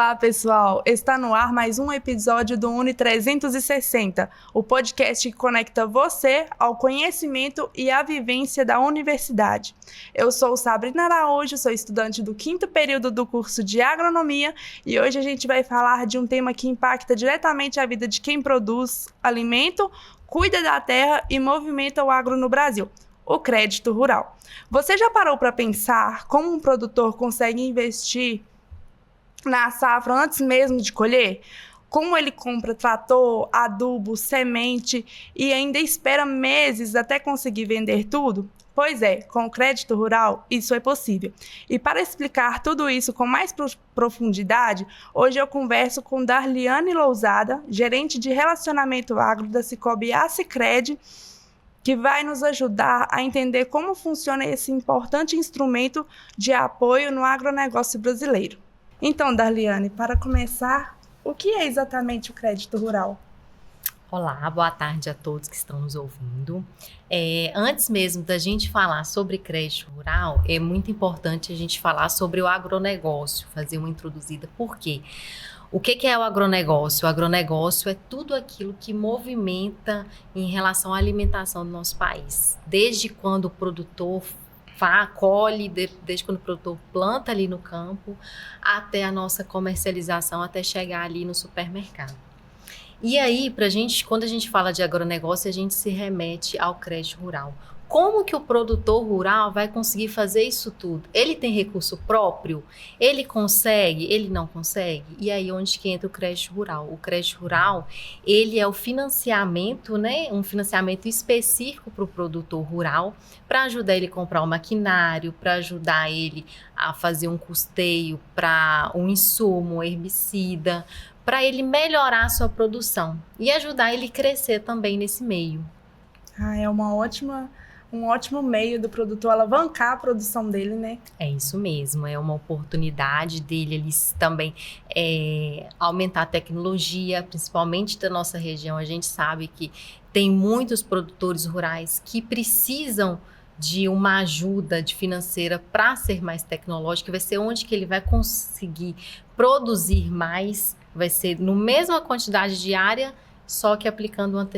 Olá, pessoal! Está no ar mais um episódio do Uni 360, o podcast que conecta você ao conhecimento e à vivência da universidade. Eu sou Sabrina Araújo, sou estudante do 5º período do curso de Agronomia e hoje a gente vai falar de um tema que impacta diretamente a vida de quem produz alimento, cuida da terra e movimenta o agro no Brasil: o crédito rural. Você já parou para pensar como um produtor consegue investir na safra antes mesmo de colher? Como ele compra trator, adubo, semente e ainda espera meses até conseguir vender tudo? Pois é, com o crédito rural isso é possível. E para explicar tudo isso com mais profundidade, hoje eu converso com Darliane Lousada, gerente de relacionamento agro da Cicobi Assicred, que vai nos ajudar a entender como funciona esse importante instrumento de apoio no agronegócio brasileiro. Então, Darliane, para começar, o que é exatamente o crédito rural? Olá, boa tarde a todos que estão nos ouvindo. Antes mesmo da gente falar sobre crédito rural, é muito importante a gente falar sobre o agronegócio, fazer uma introduzida. Por quê? O que é o agronegócio? O agronegócio é tudo aquilo que movimenta em relação à alimentação do nosso país. Desde quando o produtor colhe, desde quando o produtor planta ali no campo, até a nossa comercialização, até chegar ali no supermercado. E aí, quando a gente fala de agronegócio, a gente se remete ao crédito rural. Como que o produtor rural vai conseguir fazer isso tudo? Ele tem recurso próprio? Ele consegue? Ele não consegue? E aí onde que entra o crédito rural? O crédito rural, ele é o financiamento, né? Um financiamento específico para o produtor rural, para ajudar ele a comprar um maquinário, para ajudar ele a fazer um custeio para um insumo, um herbicida, para ele melhorar a sua produção e ajudar ele a crescer também nesse meio. É um ótimo meio do produtor alavancar a produção dele, né? É isso mesmo, é uma oportunidade dele eles também aumentar a tecnologia, principalmente da nossa região. A gente sabe que tem muitos produtores rurais que precisam de uma ajuda financeira para ser mais tecnológico, vai ser onde que ele vai conseguir produzir mais, vai ser no mesma quantidade diária, só que aplicando uma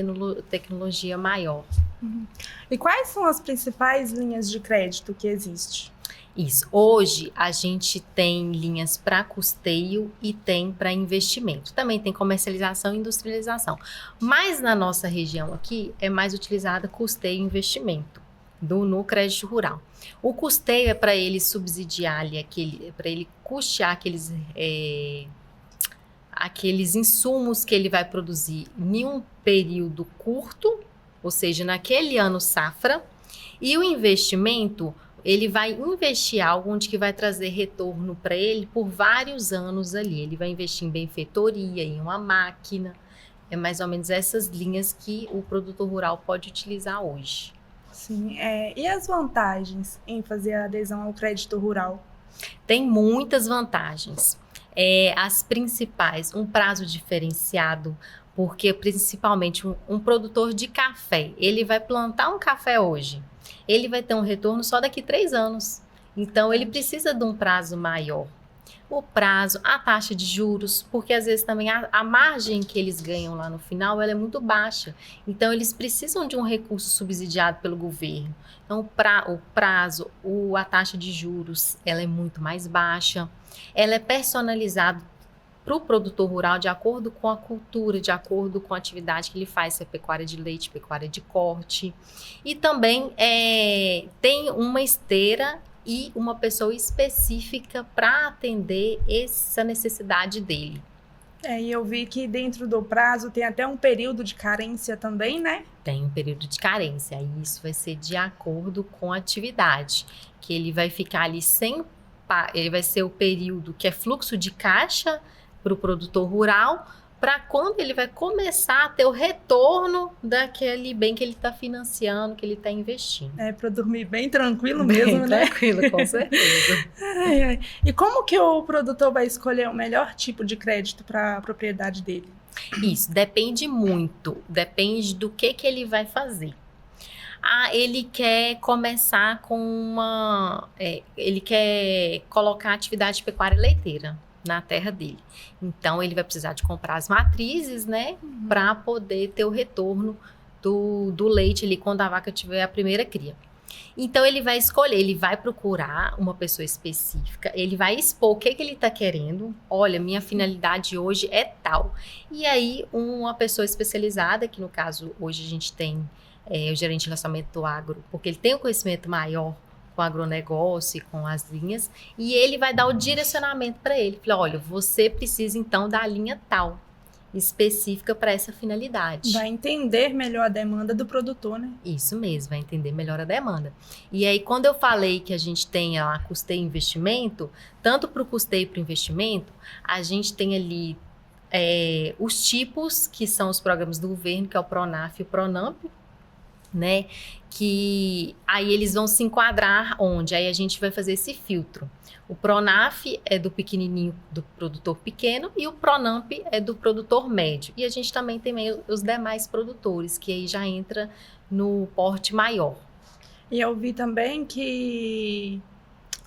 tecnologia maior. Uhum. E quais são as principais linhas de crédito que existem? Isso. Hoje a gente tem linhas para custeio e tem para investimento. Também tem comercialização e industrialização. Mas na nossa região aqui é mais utilizada custeio e investimento no crédito rural. O custeio é para ele subsidiar ali para ele custear aqueles insumos que ele vai produzir em um período curto, ou seja, naquele ano safra, e o investimento, ele vai investir algo onde que vai trazer retorno para ele por vários anos ali. Ele vai investir em benfeitoria, em uma máquina. É mais ou menos essas linhas que o produtor rural pode utilizar hoje. Sim, e as vantagens em fazer a adesão ao crédito rural? Tem muitas vantagens. As principais, um prazo diferenciado, porque principalmente um produtor de café, ele vai plantar um café hoje, ele vai ter um retorno só daqui 3 anos. Então, ele precisa de um prazo maior. O prazo, a taxa de juros, porque às vezes também a margem que eles ganham lá no final, ela é muito baixa. Então, eles precisam de um recurso subsidiado pelo governo. Então, o prazo, a taxa de juros, ela é muito mais baixa. Ela é personalizada para o produtor rural de acordo com a cultura, de acordo com a atividade que ele faz, se é pecuária de leite, pecuária de corte. E também tem uma esteira e uma pessoa específica para atender essa necessidade dele. E eu vi que dentro do prazo tem até um período de carência também, né? Tem um período de carência, e isso vai ser de acordo com a atividade, que ele vai ficar ali ele vai ser o período que é fluxo de caixa para o produtor rural, para quando ele vai começar a ter o retorno daquele bem que ele está financiando, que ele está investindo. Para dormir bem tranquilo mesmo, bem né? Tranquilo, com certeza. E como que o produtor vai escolher o melhor tipo de crédito para a propriedade dele? Isso, depende muito, depende do que ele vai fazer. Ele quer começar com ele quer colocar atividade de pecuária leiteira. na terra dele. Então, ele vai precisar de comprar as matrizes, né, para poder ter o retorno do leite ali quando a vaca tiver a primeira cria. Então, ele vai escolher, ele vai procurar uma pessoa específica, ele vai expor o que ele está querendo. Olha, minha finalidade hoje é tal. E aí, uma pessoa especializada, que no caso, hoje a gente tem o gerente de relacionamento do agro, porque ele tem um conhecimento maior com o agronegócio e com as linhas, e ele vai dar o direcionamento para ele. Fala, olha, você precisa então da linha tal, específica para essa finalidade. Vai entender melhor a demanda do produtor, né? Isso mesmo, vai entender melhor a demanda. E aí, quando eu falei que a gente tem lá custeio e investimento, tanto para o custeio e para o investimento, a gente tem ali os tipos, que são os programas do governo, que é o PRONAF e o PRONAMP, né? Que aí eles vão se enquadrar onde? Aí a gente vai fazer esse filtro. O PRONAF é do pequenininho, do produtor pequeno, e o PRONAMP é do produtor médio. E a gente também tem os demais produtores, que aí já entra no porte maior. E eu vi também que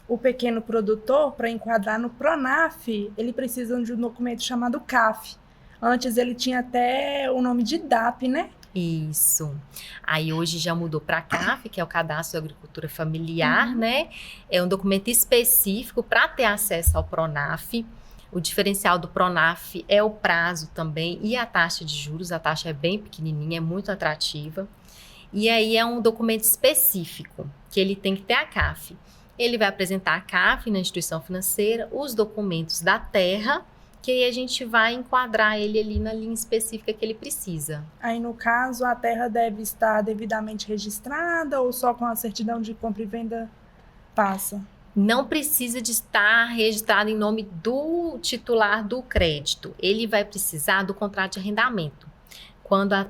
o pequeno produtor, para enquadrar no PRONAF, ele precisa de um documento chamado CAF. Antes ele tinha até o nome de DAP, né? Isso. Aí hoje já mudou para a CAF, que é o Cadastro de Agricultura Familiar, né? É um documento específico para ter acesso ao PRONAF. O diferencial do PRONAF é o prazo também e a taxa de juros. A taxa é bem pequenininha, é muito atrativa. E aí é um documento específico, que ele tem que ter a CAF. Ele vai apresentar a CAF na instituição financeira, os documentos da terra, que aí a gente vai enquadrar ele ali na linha específica que ele precisa. Aí, no caso, a terra deve estar devidamente registrada ou só com a certidão de compra e venda passa? Não precisa de estar registrado em nome do titular do crédito. Ele vai precisar do contrato de arrendamento, quando a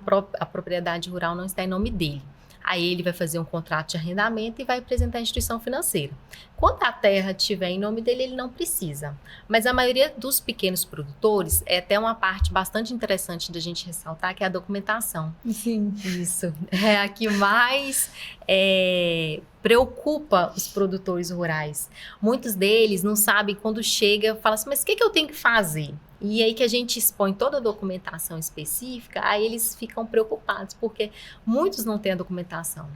propriedade rural não está em nome dele. Aí ele vai fazer um contrato de arrendamento e vai apresentar à instituição financeira. Quando a terra estiver em nome dele, ele não precisa. Mas a maioria dos pequenos produtores, é até uma parte bastante interessante da gente ressaltar, que é a documentação. Sim. Isso. É a que mais preocupa os produtores rurais. Muitos deles não sabem, quando chega, falam assim, mas o que eu tenho que fazer? E aí que a gente expõe toda a documentação específica, aí eles ficam preocupados, porque muitos não têm a documentação.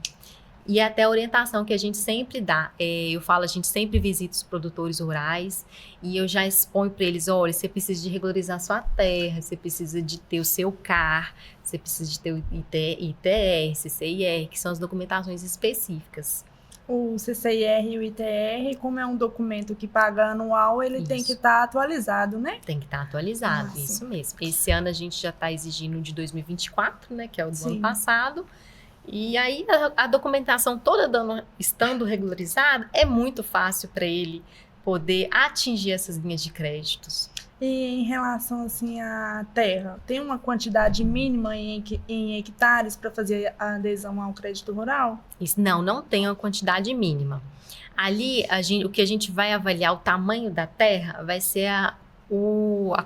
E até a orientação que a gente sempre dá, eu falo, a gente sempre visita os produtores rurais e eu já exponho para eles, olha, você precisa de regularizar sua terra, você precisa de ter o seu CAR, você precisa de ter o ITR, CCIR, que são as documentações específicas. O CCIR e o ITR, como é um documento que paga anual, ele tem que estar atualizado, né? Tem que estar atualizado, isso mesmo. Esse ano a gente já está exigindo de 2024, né, que é o do ano passado. E aí a documentação toda estando regularizada, é muito fácil para ele poder atingir essas linhas de créditos. E em relação assim à terra, tem uma quantidade mínima em hectares para fazer a adesão ao crédito rural? Isso, não tem uma quantidade mínima. Ali, o que a gente vai avaliar, o tamanho da terra, vai ser a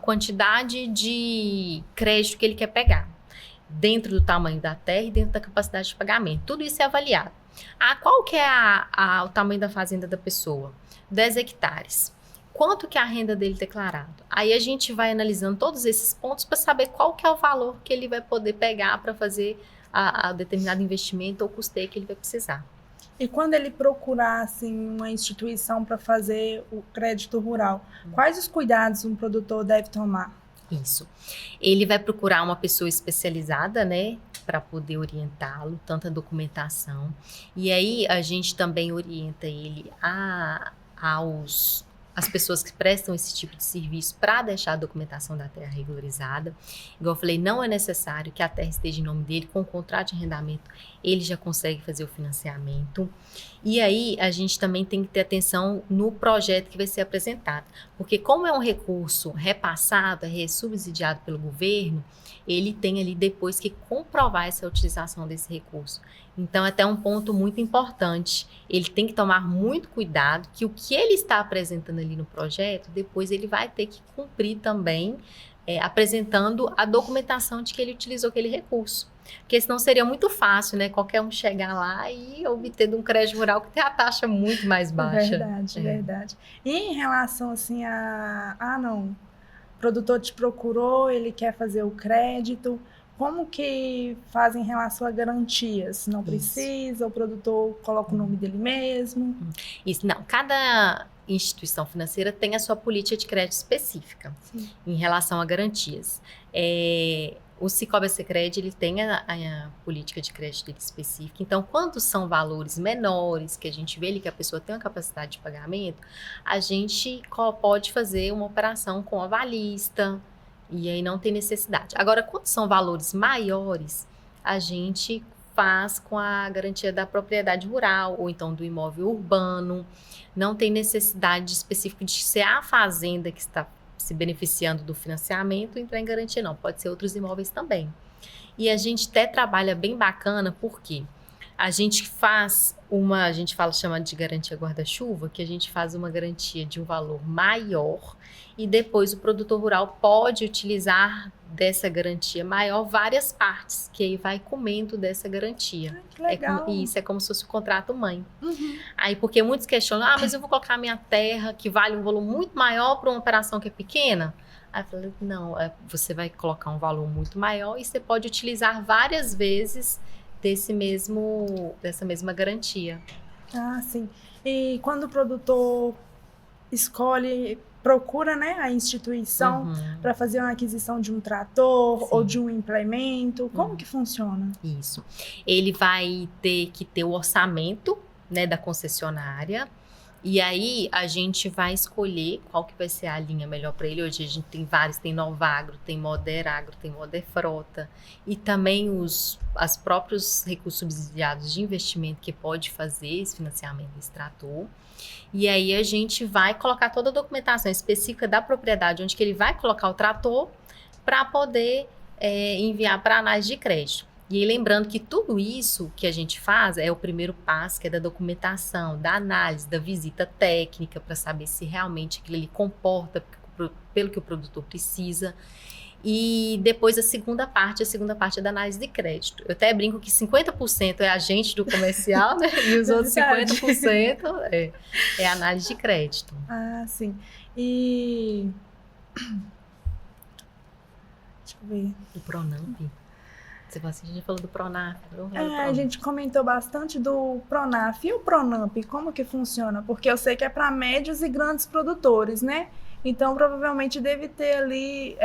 quantidade de crédito que ele quer pegar. Dentro do tamanho da terra e dentro da capacidade de pagamento. Tudo isso é avaliado. Qual que é o tamanho da fazenda da pessoa? 10 hectares. Quanto que é a renda dele declarado? Aí a gente vai analisando todos esses pontos para saber qual que é o valor que ele vai poder pegar para fazer a determinado investimento ou custeio que ele vai precisar. E quando ele procurar assim, uma instituição para fazer o crédito rural, quais os cuidados um produtor deve tomar? Isso. Ele vai procurar uma pessoa especializada, né, para poder orientá-lo, tanto a documentação. E aí a gente também orienta ele as pessoas que prestam esse tipo de serviço para deixar a documentação da terra regularizada. Igual eu falei, não é necessário que a terra esteja em nome dele, com o contrato de arrendamento ele já consegue fazer o financiamento. E aí a gente também tem que ter atenção no projeto que vai ser apresentado, porque como é um recurso repassado, subsidiado pelo governo, ele tem ali depois que comprovar essa utilização desse recurso. Então, é até um ponto muito importante. Ele tem que tomar muito cuidado que o que ele está apresentando ali no projeto, depois ele vai ter que cumprir também apresentando a documentação de que ele utilizou aquele recurso. Porque senão seria muito fácil, né? Qualquer um chegar lá e obter de um crédito rural que tem a taxa muito mais baixa. Verdade, verdade. E em relação assim não, o produtor te procurou, ele quer fazer o crédito, como que faz em relação a garantias? Não precisa, o produtor coloca o nome dele mesmo? Isso, não. Cada instituição financeira tem a sua política de crédito específica. Sim. Em relação a garantias. O Cicobi Sicredi, ele tem a política de crédito dele específica. Então, quando são valores menores, que a gente vê ali que a pessoa tem uma capacidade de pagamento, a gente pode fazer uma operação com avalista, e aí não tem necessidade. Agora, quando são valores maiores, a gente faz com a garantia da propriedade rural, ou então do imóvel urbano. Não tem necessidade específica de ser a fazenda que está se beneficiando do financiamento, entrar em garantia não, pode ser outros imóveis também. E a gente até trabalha bem bacana, porque a gente faz a gente chama de garantia guarda-chuva, que a gente faz uma garantia de um valor maior e depois o produtor rural pode utilizar dessa garantia maior várias partes, que aí vai comendo dessa garantia. Que legal. Isso é como se fosse o contrato mãe. Uhum. Aí, porque muitos questionam, mas eu vou colocar a minha terra, que vale um volume muito maior para uma operação que é pequena? Aí eu falei, não, você vai colocar um valor muito maior e você pode utilizar várias vezes dessa mesma garantia. Ah, sim. E quando o produtor procura, né, a instituição para fazer uma aquisição de um trator, sim, ou de um implemento, como que funciona? Isso. Ele vai ter que ter o orçamento, né, da concessionária. E aí, a gente vai escolher qual que vai ser a linha melhor para ele. Hoje a gente tem vários, tem Novagro, tem Moder Agro, tem Moder Frota. E também os próprios recursos subsidiados de investimento que pode fazer esse financiamento desse trator. E aí, a gente vai colocar toda a documentação específica da propriedade, onde que ele vai colocar o trator para poder enviar para análise de crédito. E aí, lembrando que tudo isso que a gente faz é o primeiro passo, que é da documentação, da análise, da visita técnica, para saber se realmente aquilo ali comporta pelo que o produtor precisa. E depois a segunda parte é da análise de crédito. Eu até brinco que 50% é agente do comercial, né? E os outros 50% é análise de crédito. Ah, sim. E... deixa eu ver. O Pronamp. A gente falou do Pronaf. A gente comentou bastante do Pronaf. E o Pronamp, como que funciona? Porque eu sei que é para médios e grandes produtores, né? Então, provavelmente deve ter ali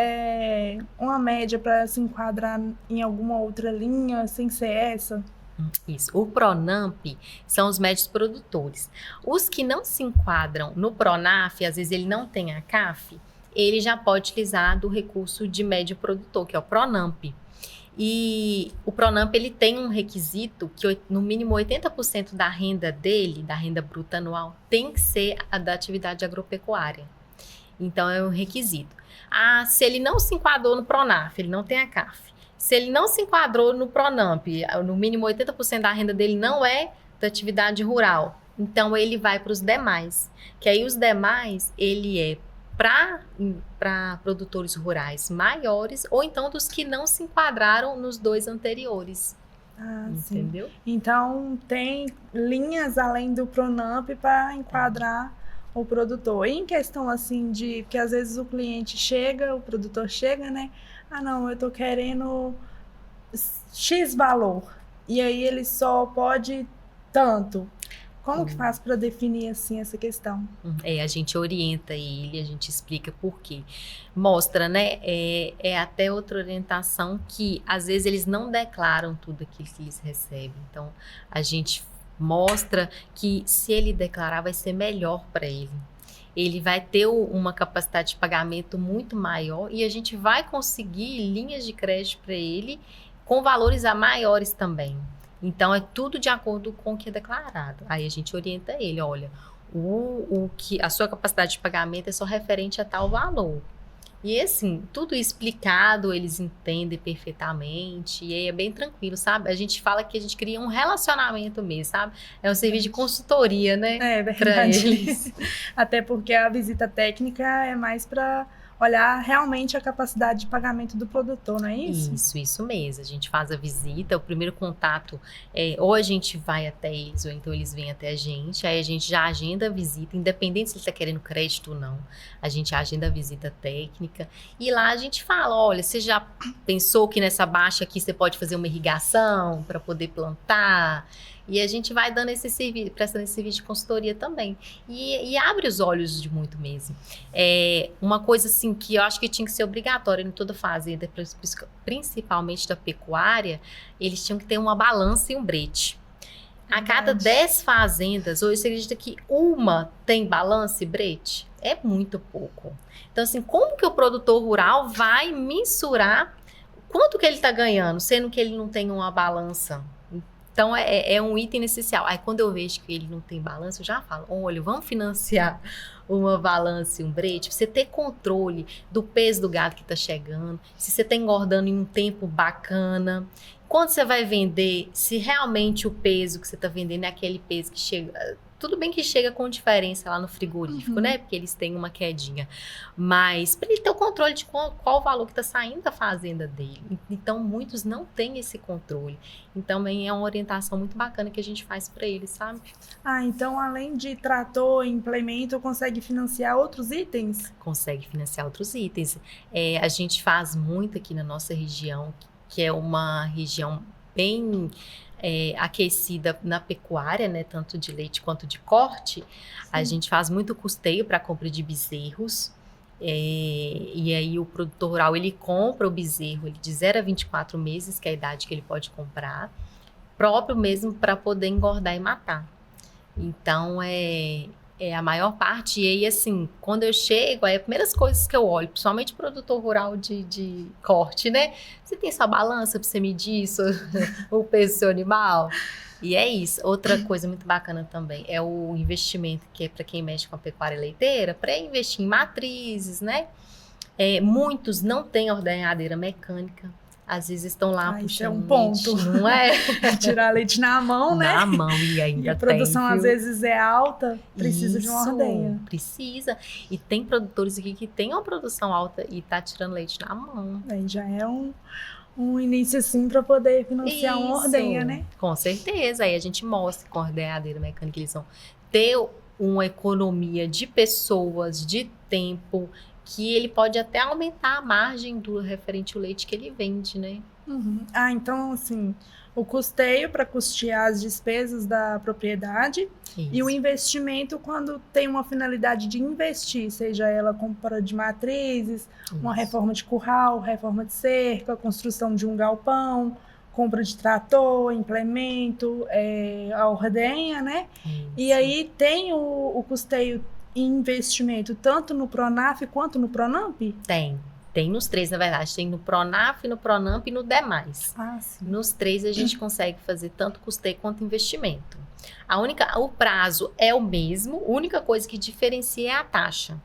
uma média para se enquadrar em alguma outra linha, sem ser essa. Isso. O Pronamp são os médios produtores. Os que não se enquadram no Pronaf, às vezes ele não tem a CAF, ele já pode utilizar do recurso de médio produtor, que é o Pronamp. E o Pronamp, ele tem um requisito que no mínimo 80% da renda dele, da renda bruta anual, tem que ser a da atividade agropecuária. Então, é um requisito. Se ele não se enquadrou no Pronaf, ele não tem a CAF. Se ele não se enquadrou no Pronamp, no mínimo 80% da renda dele não é da atividade rural, então ele vai para os demais. Que aí os demais, ele é para produtores rurais maiores, ou então dos que não se enquadraram nos dois anteriores. Entendeu? Sim. Então, tem linhas além do Pronamp para enquadrar o produtor. E em questão assim de... porque às vezes o produtor chega, né? Não, eu tô querendo X valor. E aí ele só pode tanto. Como que faz para definir assim essa questão? A gente orienta ele, a gente explica por quê. Mostra, né? Até outra orientação que às vezes eles não declaram tudo aquilo que eles recebem. Então, a gente mostra que se ele declarar vai ser melhor para ele. Ele vai ter uma capacidade de pagamento muito maior e a gente vai conseguir linhas de crédito para ele com valores a maiores também. Então, é tudo de acordo com o que é declarado. Aí a gente orienta ele, olha, a sua capacidade de pagamento é só referente a tal valor. E assim, tudo explicado, eles entendem perfeitamente, e aí é bem tranquilo, sabe? A gente fala que a gente cria um relacionamento mesmo, sabe? É um serviço de consultoria, né? É verdade. Até porque a visita técnica é mais para olhar realmente a capacidade de pagamento do produtor, não é isso? Isso mesmo. A gente faz a visita, o primeiro contato ou a gente vai até eles, ou então eles vêm até a gente, aí a gente já agenda a visita, independente se ele está querendo crédito ou não, a gente agenda a visita técnica, e lá a gente fala, olha, você já pensou que nessa baixa aqui você pode fazer uma irrigação para poder plantar? E a gente vai dando esse serviço, prestando esse serviço de consultoria também. E abre os olhos de muito mesmo. Uma coisa assim que eu acho que tinha que ser obrigatória em toda fazenda, principalmente da pecuária, eles tinham que ter uma balança e um brete. A cada 10 fazendas, hoje você acredita que uma tem balança e brete? É muito pouco. Então, assim, como que o produtor rural vai mensurar quanto que ele está ganhando, sendo que ele não tem uma balança? Então, é um item essencial. Aí, quando eu vejo que ele não tem balança, eu já falo, olha, vamos financiar uma balança e um brete, pra você ter controle do peso do gado que está chegando, se você está engordando em um tempo bacana, quando você vai vender, se realmente o peso que você está vendendo é aquele peso que chega... Tudo bem que chega com diferença lá no frigorífico, né? Porque eles têm uma quedinha. Mas para ele ter o controle de qual o valor que está saindo da fazenda dele. Então, muitos não têm esse controle. Então, é uma orientação muito bacana que a gente faz para eles, sabe? Então, além de trator e implemento, consegue financiar outros itens? Consegue financiar outros itens. A gente faz muito aqui na nossa região, que é uma região bem... aquecida na pecuária, né, tanto de leite quanto de corte. Sim. A gente faz muito custeio para compra de bezerros, e aí o produtor rural, ele compra o bezerro de 0 a 24 meses, que é a idade que ele pode comprar, próprio mesmo para poder engordar e matar. Então, a maior parte, e aí assim, quando eu chego, as primeiras coisas que eu olho, principalmente produtor rural de corte, né? Você tem sua balança para você medir isso, o peso do seu animal? E é isso. Outra coisa muito bacana também é o investimento, que é para quem mexe com a pecuária leiteira, para investir em matrizes, né? Muitos não têm ordenhadeira mecânica. Às vezes estão lá puxando isso é um ponto. Leite, não é? Tirar leite na mão, né? Na mão, e ainda e a produção tem, às vezes é alta, precisa de uma ordenha. Precisa. E tem produtores aqui que tem uma produção alta e tá tirando leite na mão. Aí já é um início assim para poder financiar uma ordenha, né? Com certeza. Aí a gente mostra com a ordenhadeira mecânica que eles vão ter uma economia de pessoas, de tempo, que ele pode até aumentar a margem do referente ao leite que ele vende, né? Então, assim, o custeio para custear as despesas da propriedade. Isso. E o investimento quando tem uma finalidade de investir, seja ela compra de matrizes, uma reforma de curral, reforma de cerca, construção de um galpão, compra de trator, implemento, a ordenha, né? Isso. E aí tem o custeio investimento tanto no Pronaf quanto no Pronamp? Tem nos três, na verdade. Tem no Pronaf, no Pronamp e no demais. Sim. Nos três a gente consegue fazer tanto custeio quanto investimento. O prazo é o mesmo, a única coisa que diferencia é a taxa.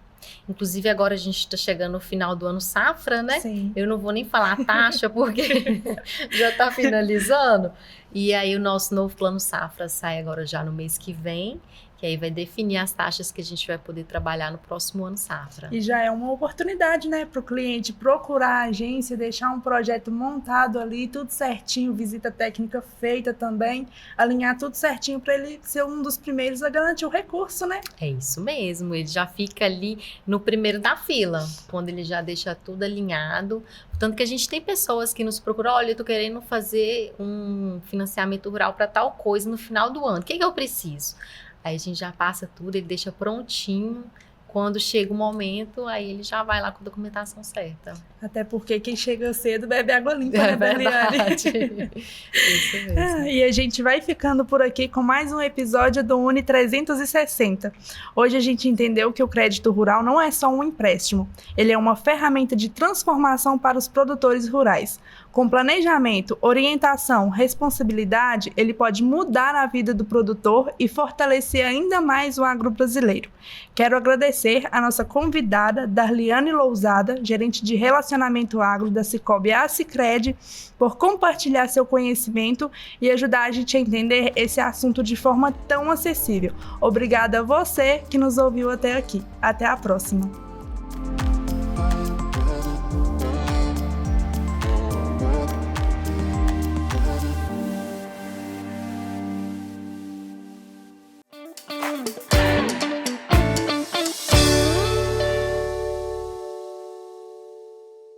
Inclusive agora a gente está chegando no final do ano safra, né? Sim. Eu não vou nem falar a taxa porque já está finalizando. E aí o nosso novo plano safra sai agora já no mês que vem, que aí vai definir as taxas que a gente vai poder trabalhar no próximo ano safra. E já é uma oportunidade, né, para o cliente procurar a agência, deixar um projeto montado ali, tudo certinho, visita técnica feita também, alinhar tudo certinho para ele ser um dos primeiros a garantir o recurso, né? É isso mesmo, ele já fica ali no primeiro da fila, quando ele já deixa tudo alinhado. Portanto que a gente tem pessoas que nos procuram, olha, eu tô querendo fazer um financiamento rural para tal coisa no final do ano, o que eu preciso? Aí a gente já passa tudo, ele deixa prontinho. Quando chega o momento, aí ele já vai lá com a documentação certa. Até porque quem chega cedo bebe água limpa, né, verdade. Isso mesmo. E a gente vai ficando por aqui com mais um episódio do Uni 360. Hoje a gente entendeu que o crédito rural não é só um empréstimo. Ele é uma ferramenta de transformação para os produtores rurais. Com planejamento, orientação, responsabilidade, ele pode mudar a vida do produtor e fortalecer ainda mais o agro brasileiro. Quero agradecer a nossa convidada, Darliane Lousada, gerente de relacionamento agro da Cicobi Assicred, por compartilhar seu conhecimento e ajudar a gente a entender esse assunto de forma tão acessível. Obrigada a você que nos ouviu até aqui. Até a próxima. próxima.